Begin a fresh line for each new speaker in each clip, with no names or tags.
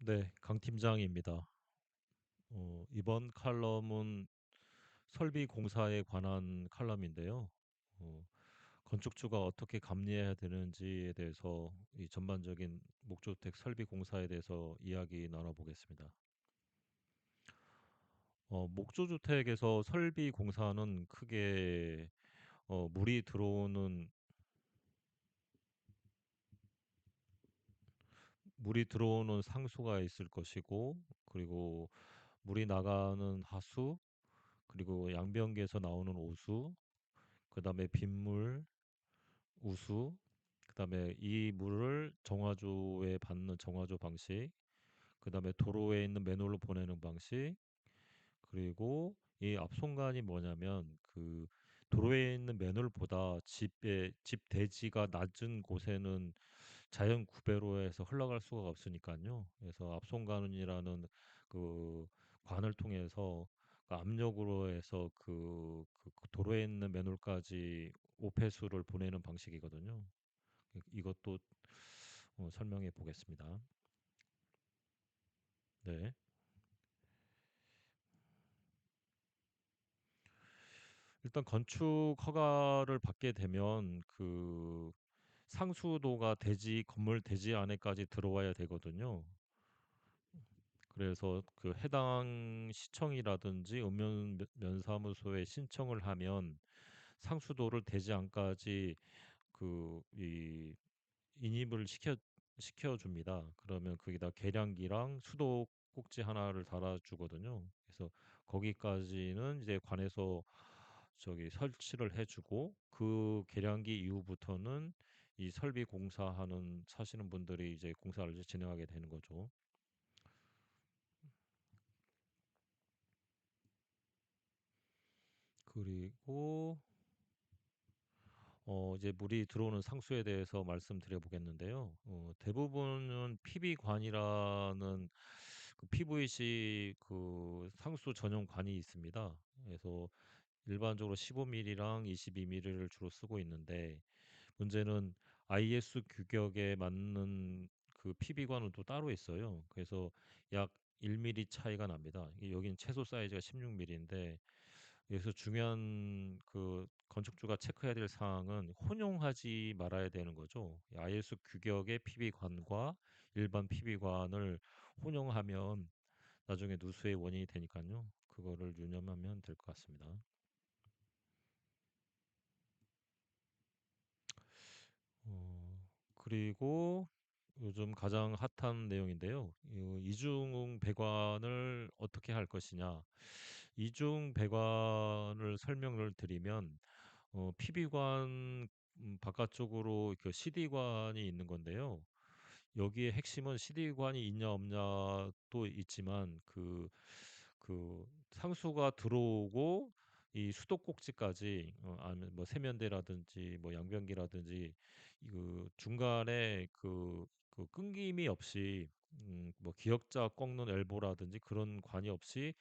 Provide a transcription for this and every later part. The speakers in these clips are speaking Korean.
네, 강 팀장입니다. 이번 칼럼은 설비 공사에 관한 칼럼인데요. 어, 건축주가 어떻게 감리해야 되는지에 대해서 이 전반적인 목주택 설비 공사에 대해서 이야기 나눠보겠습니다. 목조주택에서 설비 공사는 크게 어, 물이 들어오는 물이 들어오는 상수가 있을 것이고, 그리고 물이 나가는 하수, 그리고 양변기에서 나오는 오수, 그다음에 빗물, 우수, 그다음에 이 물을 정화조에 받는 정화조 방식, 그다음에 도로에 있는 맨홀로 보내는 방식, 그리고 이 앞송관이 뭐냐면 그 도로에 있는 맨홀보다 집 대지가 낮은 곳에는 자연 구배로에서 흘러갈 수가 없으니까요. 그래서 앞송관이라는 그 관을 통해서 그 압력으로 해서 그 도로에 있는 맨홀까지 오폐수를 보내는 방식이거든요. 이것도 설명해 보겠습니다. 네. 일단 건축 허가를 받게 되면 그 상수도가 건물 대지 안에까지 들어와야 되거든요. 그래서 그 해당 시청이라든지 읍면사무소에 신청을 하면 상수도를 대지 안까지 이 인입을 시켜 줍니다. 그러면 거기다 계량기랑 수도 꼭지 하나를 달아주거든요. 그래서 거기까지는 이제 관에서 저기 설치를 해주고, 그 계량기 이후부터는 이 설비 공사하는 사시는 분들이 이제 공사를 이제 진행하게 되는 거죠. 그리고 이제 물이 들어오는 상수에 대해서 말씀드려 보겠는데요. 대부분은 PB관이라는 그 PVC 그 상수 전용 관이 있습니다. 그래서 일반적으로 15mm랑 22mm를 주로 쓰고 있는데, 문제는 IS 규격에 맞는 그 PB관은 또 따로 있어요. 그래서 약 1mm 차이가 납니다. 여기는 최소 사이즈가 16mm인데, 여기서 중요한 그 건축주가 체크해야 될 사항은 혼용하지 말아야 되는 거죠. IS 규격의 PB관과 일반 PB관을 혼용하면 나중에 누수의 원인이 되니까요. 그거를 유념하면 될 것 같습니다. 그리고 요즘 가장 핫한 내용인데요. 이중 배관을 어떻게 할 것이냐. 이중 배관을 설명을 드리면, PB관 바깥쪽으로 그 CD관이 있는 건데요. 여기에 핵심은 CD관이 있냐 없냐도 있지만, 그 상수가 들어오고 이 수도꼭지까지, 아니면 뭐 세면대라든지 뭐 양변기라든지 그 중간에 그 끊김이 없이, 뭐 기역자 꺾는 엘보라든지 그런 관이 없이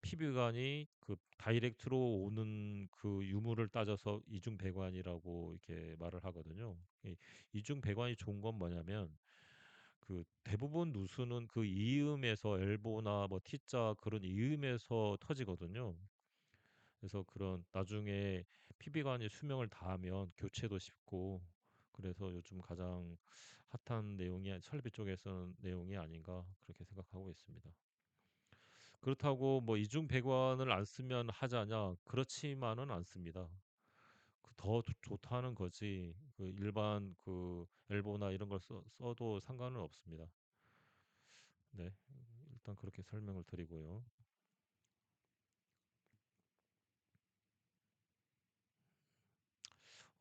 PB관이 그 다이렉트로 오는 그 유무를 따져서 이중 배관이라고 이렇게 말을 하거든요. 이 이중 배관이 좋은 건 뭐냐면, 그 대부분 누수는 그 이음에서 엘보나 뭐 T자 그런 이음에서 터지거든요. 그래서 그런 나중에 PB관이 수명을 다하면 교체도 쉽고, 그래서 요즘 가장 핫한 내용이 설비 쪽에서는 내용이 아닌가 그렇게 생각하고 있습니다. 그렇다고 뭐 이중 배관을 안 쓰면 하자냐? 그렇지만은 않습니다. 더 좋다는 거지. 그 일반 그 엘보나 이런 걸 써도 상관은 없습니다. 네, 일단 그렇게 설명을 드리고요.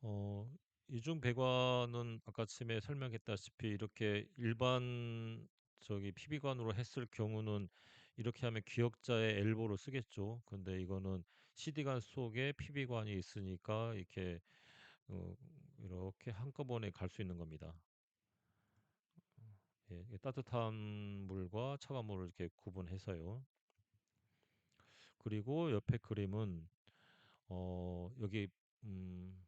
어, 이중 배관은 아까 처음에 설명했다시피 이렇게 일반 저기 PB관으로 했을 경우는 이렇게 하면 기역자의 엘보를 쓰겠죠. 근데 이거는 CD관 속에 PB관이 있으니까 어, 이렇게 한꺼번에 갈 수 있는 겁니다. 예, 이게 따뜻한 물과 차가운 물을 이렇게 구분해서요. 그리고 옆에 그림은 어, 여기 음,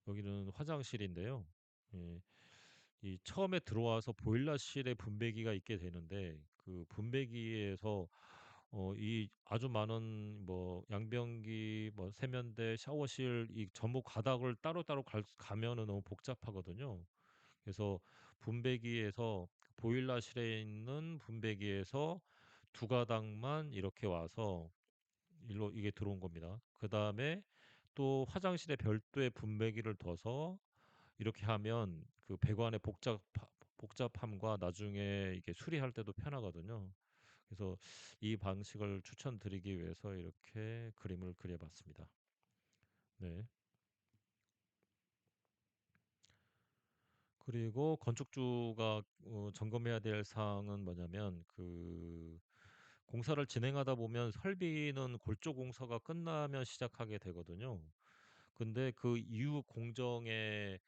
여기는 화장실인데요. 예, 이 처음에 들어와서 보일러실에 분배기가 있게 되는데 그 분배기에서 이 아주 많은 뭐 양변기, 뭐 세면대, 샤워실 이 전부 가닥을 따로따로 가면은 너무 복잡하거든요. 그래서 분배기에서 보일러실에 있는 분배기에서 두 가닥만 이렇게 와서 일로 이게 들어온 겁니다. 그다음에 또 화장실에 별도의 분배기를 둬서 이렇게 하면 그 배관의 복잡함과 나중에 이게 수리할 때도 편하거든요. 그래서 이 방식을 추천드리기 위해서 이렇게 그림을 그려봤습니다. 네. 그리고 건축주가 점검해야 될 사항은 뭐냐면 그 공사를 진행하다 보면 설비는 골조 공사가 끝나면 시작하게 되거든요. 근데 그 이후 공정에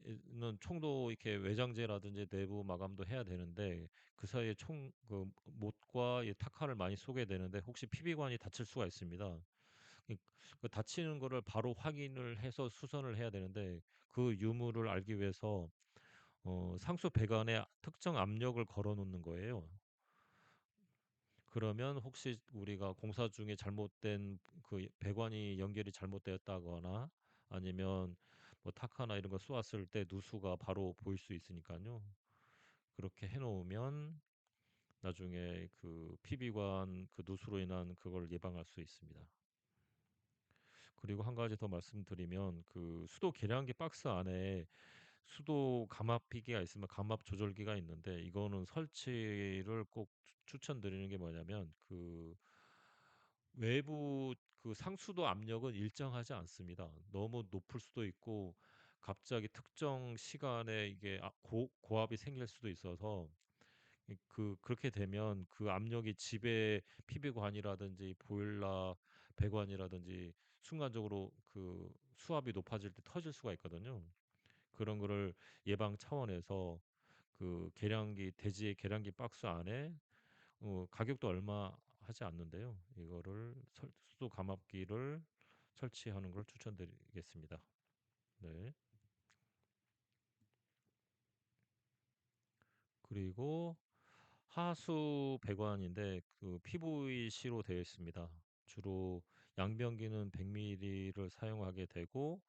는 총도 이렇게 외장재라든지 내부 마감도 해야 되는데 그 사이에 총 그 못과 이 타카를 많이 쏘게 되는데 혹시 피비관이 다칠 수가 있습니다. 이 그 다치는 거를 바로 확인을 해서 수선을 해야 되는데 그 유무를 알기 위해서 상수 배관에 특정 압력을 걸어 놓는 거예요. 그러면 혹시 우리가 공사 중에 잘못된 그 배관이 연결이 잘못되었다거나 아니면 뭐 타카나 이런 거 쏘았을 때 누수가 바로 보일 수 있으니까요. 그렇게 해 놓으면 나중에 그 피비관 그 누수로 인한 그걸 예방할 수 있습니다. 그리고 한 가지 더 말씀드리면 그 수도 계량기 박스 안에 수도 감압기가 있으면 감압 조절기가 있는데 이거는 설치를 꼭 추천드리는 게 뭐냐면 그 외부 그 상수도 압력은 일정하지 않습니다. 너무 높을 수도 있고 갑자기 특정 시간에 이게 고압이 생길 수도 있어서 그렇게 되면 그 압력이 집의 PB관이라든지 보일러 배관이라든지 순간적으로 그 수압이 높아질 때 터질 수가 있거든요. 그런 거를 예방 차원에서 그 계량기 대지의 계량기 박스 안에 가격도 얼마 하지 않는데요. 이거를 수도 감압기를 설치하는 걸 추천드리겠습니다. 네. 그리고 하수 배관인데 그 PVC로 되어 있습니다. 주로 양변기는 100mm를 사용하게 되고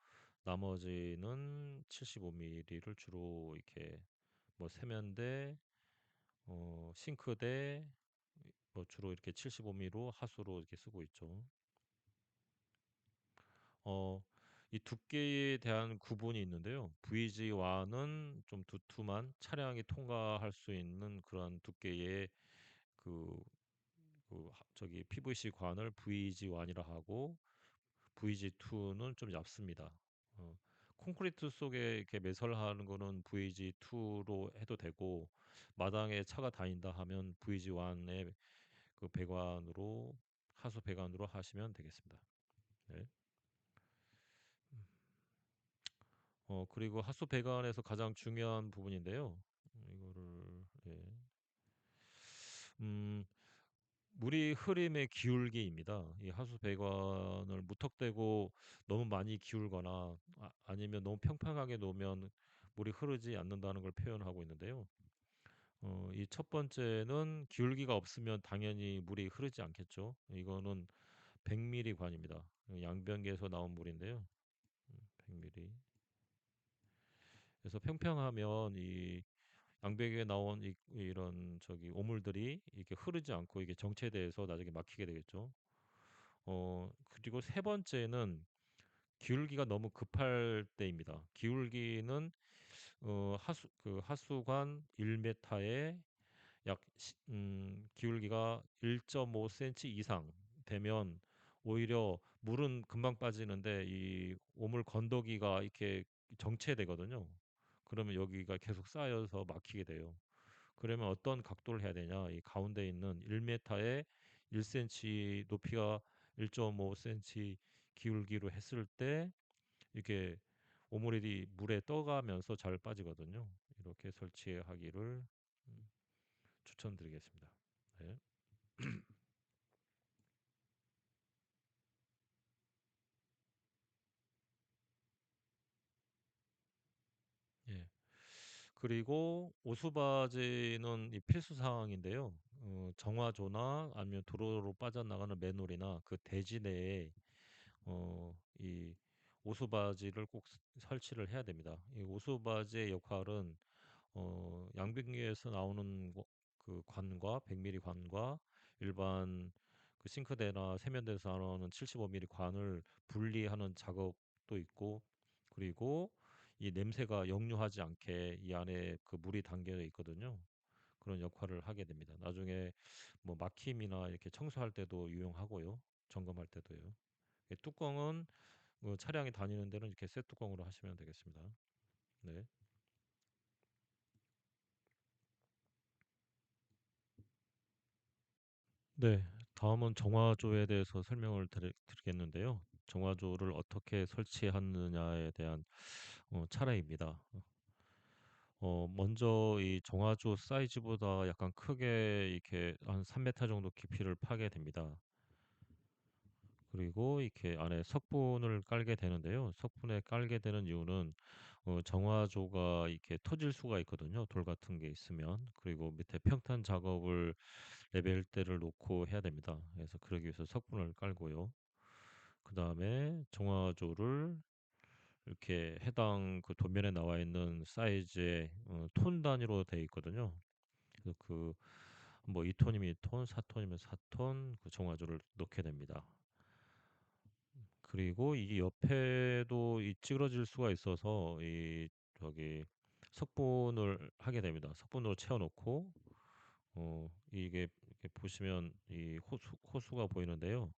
나머지는 75mm를 주로 이렇게 뭐 세면대, 싱크대 뭐 주로 이렇게 75mm로 하수로 이렇게 쓰고 있죠. 어, 이 두께에 대한 구분이 있는데요. VG1은 좀 두툼한 차량이 통과할 수 있는 그런 두께의 그, 저기 PVC 관을 VG1이라 하고 VG2는 좀 얇습니다. 콘크리트 속에 이렇게 매설하는 거는 VG2로 해도 되고 마당에 차가 다닌다 하면 VG1의 그 배관으로 하수 배관으로 하시면 되겠습니다. 네. 그리고 하수 배관에서 가장 중요한 부분인데요. 이거를 예. 음, 물이 흐름의 기울기입니다. 이 하수 배관을 무턱대고 너무 많이 기울거나 아니면 너무 평평하게 놓으면 물이 흐르지 않는다는 걸 표현하고 있는데요. 이 첫 번째는 기울기가 없으면 당연히 물이 흐르지 않겠죠. 이거는 100mm 관입니다. 양변기에서 나온 물인데요. 100mm. 그래서 평평하면 이 양배기에 나온 이런 저기 오물들이 이렇게 흐르지 않고 이게 정체돼서 나중에 막히게 되겠죠. 그리고 세 번째는 기울기가 너무 급할 때입니다. 기울기는 하수관 1m에 기울기가 1.5cm 이상 되면 오히려 물은 금방 빠지는데 이 오물 건더기가 이렇게 정체되거든요. 그러면 여기가 계속 쌓여서 막히게 돼요. 그러면 어떤 각도를 해야 되냐? 이 가운데 있는 1m에 1cm 높이가 1.5cm 기울기로 했을 때 이게 오물이 물에 떠가면서 잘 빠지거든요. 이렇게 설치하기를 음, 추천드리겠습니다. 네. 예. 그리고 오수바지는 이 필수 사항인데요. 정화조나 아니면 도로로 빠져나가는 맨홀이나 그 대지 내에 이 오수바지를 꼭 설치를 해야 됩니다. 이 오수바지의 역할은 양변기에서 나오는 그 관과 100mm 관과 일반 그 싱크대나 세면대에서 나오는 75mm 관을 분리하는 작업도 있고, 그리고 이 냄새가 역류하지 않게 이 안에 그 물이 담겨 있거든요. 그런 역할을 하게 됩니다. 나중에 뭐 막힘이나 이렇게 청소할 때도 유용하고요. 점검할 때도요. 뚜껑은 차량이 다니는 데는 이렇게 새 뚜껑으로 하시면 되겠습니다. 네. 네. 다음은 정화조에 대해서 설명을 드리겠는데요. 정화조를 어떻게 설치하느냐에 대한 차례입니다. 먼저 이 정화조 사이즈보다 약간 크게 이렇게 한 3m 정도 깊이를 파게 됩니다. 그리고 이렇게 안에 석분을 깔게 되는데요. 석분에 깔게 되는 이유는 정화조가 이렇게 터질 수가 있거든요. 돌 같은 게 있으면. 그리고 밑에 평탄 작업을 레벨대를 놓고 해야 됩니다. 그래서 그러기 위해서 석분을 깔고요. 그 다음에 정화조를 이렇게 해당 그 도면에 나와 있는 사이즈의 톤 단위로 되어 있거든요. 그래서 그 뭐 2톤이면 2톤, 4톤이면 4톤 그 정화조를 넣게 됩니다. 그리고 이게 옆에도 이 찌그러질 수가 있어서 이 저기 석분을 하게 됩니다. 석분으로 채워 놓고 이게 이렇게 보시면 이 호수가 보이는데요.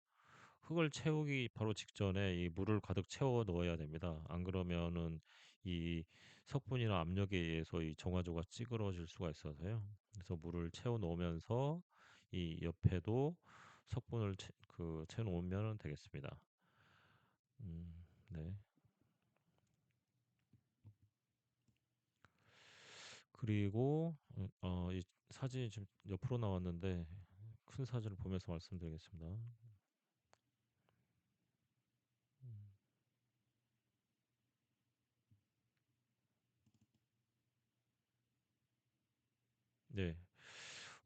흙을 채우기 바로 직전에 이 물을 가득 채워 넣어야 됩니다. 안 그러면은 이 석분이나 압력에 의해서 이 정화조가 찌그러질 수가 있어서요. 그래서 물을 채워 놓으면서 이 옆에도 석분을 채워 놓으면 되겠습니다. 네. 그리고 이 사진이 지금 옆으로 나왔는데 큰 사진을 보면서 말씀드리겠습니다. 네.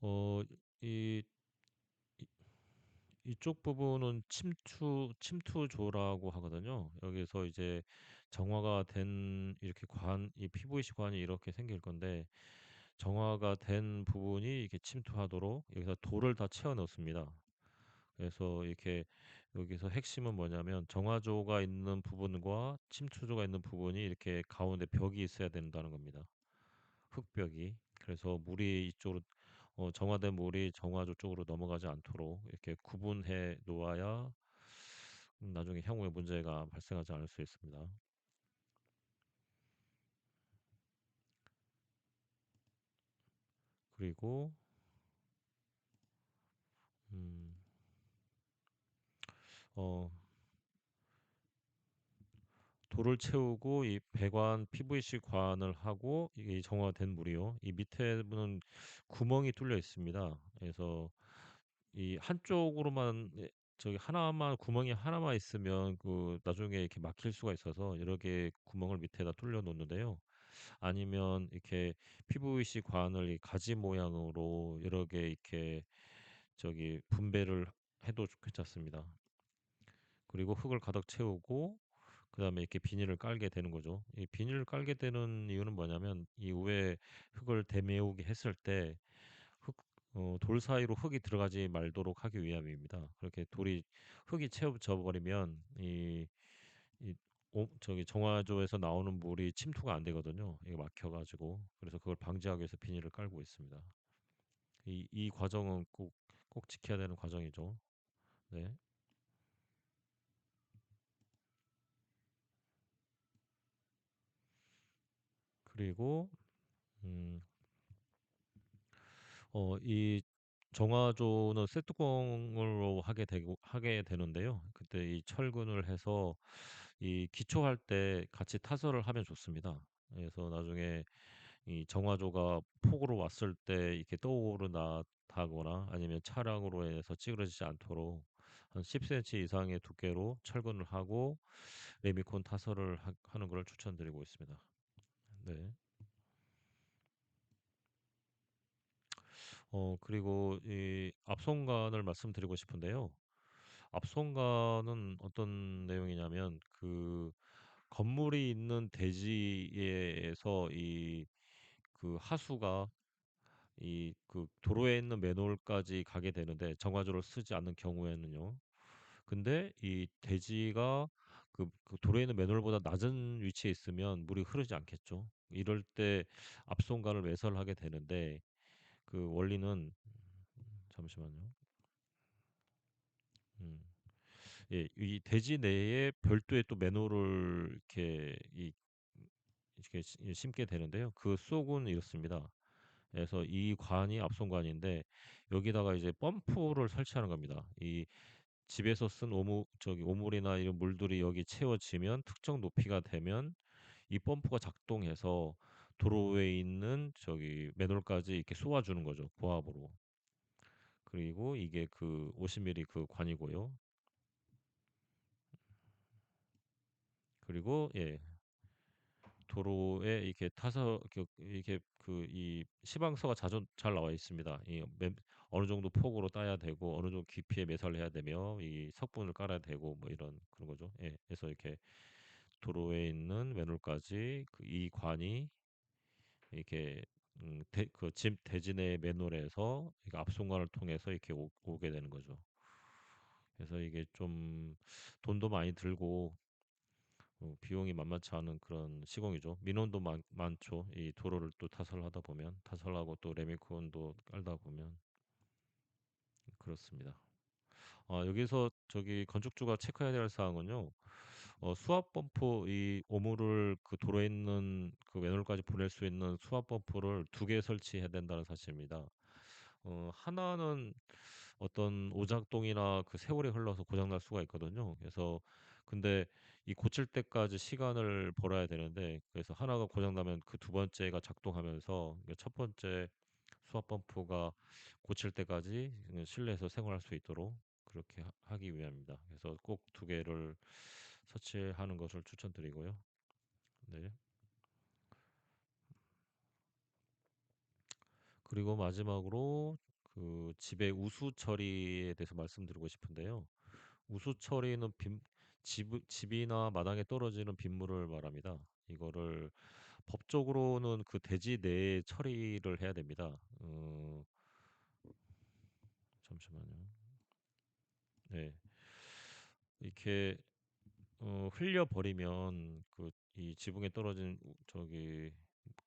어, 이, 이- 이쪽 부분은 침투조라고 하거든요. 여기서 이제 정화가 된 이렇게 이 PVC 관이 이렇게 생길 건데 정화가 된 부분이 이렇게 침투하도록 여기서 돌을 다 채워 넣습니다. 그래서 이렇게 여기서 핵심은 뭐냐면 정화조가 있는 부분과 침투조가 있는 부분이 이렇게 가운데 벽이 있어야 된다는 겁니다. 흙벽이. 그래서 물이 이쪽으로 정화된 물이 정화조 쪽으로 넘어가지 않도록 이렇게 구분해 놓아야 나중에 향후에 문제가 발생하지 않을 수 있습니다. 그리고 음, 어, 돌을 채우고 이 배관 PVC 관을 하고 이게 정화된 물이요. 이 밑에는 구멍이 뚫려 있습니다. 그래서 이 한쪽으로만 저기 하나만 구멍이 하나만 있으면 그 나중에 이렇게 막힐 수가 있어서 여러 개 구멍을 밑에다 뚫려 놓는데요. 아니면 이렇게 PVC 관을 이 가지 모양으로 여러 개 이렇게 저기 분배를 해도 괜찮습니다. 그리고 흙을 가득 채우고 그다음에 이렇게 비닐을 깔게 되는 거죠. 이 비닐을 깔게 되는 이유는 뭐냐면 이 위에 흙을 대메우게 했을 때 흙, 돌 사이로 흙이 들어가지 말도록 하기 위함입니다. 그렇게 흙이 채워져 버리면 이 저기 정화조에서 나오는 물이 침투가 안 되거든요. 이게 막혀가지고 그래서 그걸 방지하기 위해서 비닐을 깔고 있습니다. 이 과정은 꼭 지켜야 되는 과정이죠. 네. 그리고 음, 이 정화조는 쇠뚜껑으로 하게 되는데요. 그때 이 철근을 해서 이 기초할 때 같이 타설을 하면 좋습니다. 그래서 나중에 이 정화조가 폭우로 왔을 때 이렇게 떠오르다거나 아니면 차량으로 인해서 찌그러지지 않도록 한 10cm 이상의 두께로 철근을 하고 레미콘 타설을 하는 걸 추천드리고 있습니다. 네. 그리고 이 앞손간을 말씀드리고 싶은데요. 앞손간은 어떤 내용이냐면 그 건물이 있는 대지에서 이 그 하수가 이 그 도로에 있는 맨홀까지 가게 되는데 정화조를 쓰지 않는 경우에는요. 근데 이 대지가 그 도로에 있는 맨홀보다 낮은 위치에 있으면 물이 흐르지 않겠죠. 이럴 때 앞손간을 외설하게 되는데 그 원리는 잠시만요. 음. 예. 이 대지 내에 별도의 또 맨홀을 이렇게 심게 되는데요. 그 속은 이렇습니다. 그래서 이 관이 앞손관인데 여기다가 이제 펌프를 설치하는 겁니다. 이 집에서 쓴 오물이나 이런 물들이 여기 채워지면 특정 높이가 되면 이 펌프가 작동해서 도로에 있는 맨홀까지 이렇게 쏘아주는 거죠, 고압으로. 그리고 이게 그 50mm 그 관이고요. 그리고 예. 도로에 이렇게 타서 이렇게 이 시방서가 자주 잘 나와 있습니다. 어느 정도 폭으로 따야 되고 어느 정도 깊이에 매설을 해야 되며 이 석분을 깔아야 되고 뭐 이런 그런 거죠. 예. 그래서 이렇게 도로에 있는 맨홀까지 이 관이 이렇게 집 대진의 맨홀에서 이게 앞손관을 통해서 이렇게 오게 되는 거죠. 그래서 이게 좀 돈도 많이 들고 비용이 만만치 않은 그런 시공이죠. 민원도 많죠. 이 도로를 또 타설하다 보면 타설하고 또 레미콘도 깔다 보면 그렇습니다. 여기서 건축주가 체크해야 될 사항은요. 수압 범프 이 오물을 그 도로에 있는 그 맨홀까지 보낼 수 있는 수압 범프를 2개 설치해야 된다는 사실입니다. 하나는 어떤 오작동이나 그 세월이 흘러서 고장 날 수가 있거든요. 그래서 근데 이 고칠 때까지 시간을 벌어야 되는데 그래서 하나가 고장 나면 그 두 번째가 작동하면서 첫 번째 수압 펌프가 고칠 때까지 실내에서 생활할 수 있도록 그렇게 하기 위함입니다. 그래서 꼭 2개를 설치하는 것을 추천드리고요. 네. 그리고 마지막으로 그 집의 우수 처리에 대해서 말씀드리고 싶은데요. 우수 처리는 집이나 마당에 떨어지는 빗물을 말합니다. 이거를 법적으로는 그 대지 내에 처리를 해야 됩니다. 잠시만요. 네. 이렇게 흘려 버리면 이 지붕에 떨어진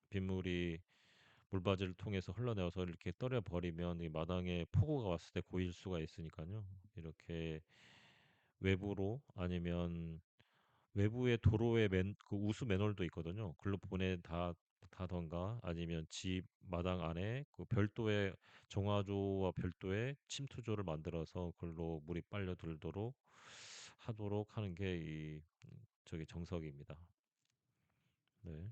빗물이 물바지를 통해서 흘러내려서 이렇게 떨어 버리면 이 마당에 폭우가 왔을 때 고일 수가 있으니까요. 이렇게 외부로 아니면 외부의 도로에 우수 맨홀도 있거든요. 글로 다던가 아니면 집 마당 안에 그 별도의 정화조와 별도의 침투조를 만들어서 글로 물이 빨려들도록 하도록 하는 게 정석입니다. 네.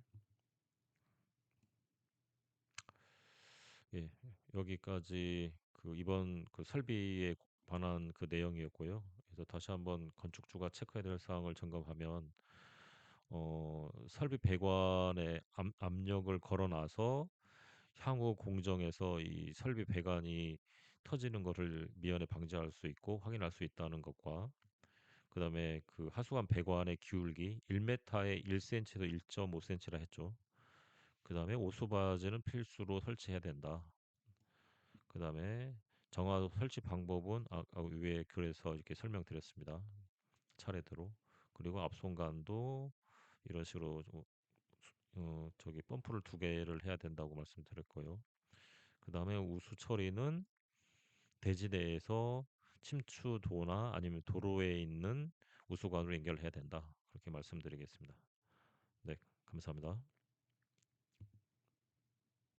예. 여기까지 이번 설비에 관한 내용이었고요. 그래서 다시 한번 건축주가 체크해야 될 사항을 점검하면 설비 배관에 압력을 걸어 놔서 향후 공정에서 이 설비 배관이 터지는 것을 미연에 방지할 수 있고 확인할 수 있다는 것과 그다음에 하수관 배관의 기울기 1m에 1cm에서 1.5cm라 했죠. 그다음에 오수바지는 필수로 설치해야 된다. 그다음에 정화 설치 방법은 위에 글에서 이렇게 설명드렸습니다. 차례대로. 그리고 앞손간도 이런 식으로 펌프를 2개를 해야 된다고 말씀드렸고요. 그다음에 우수 처리는 대지대에서 침투도나 아니면 도로에 있는 우수관으로 연결해야 된다. 그렇게 말씀드리겠습니다. 네, 감사합니다.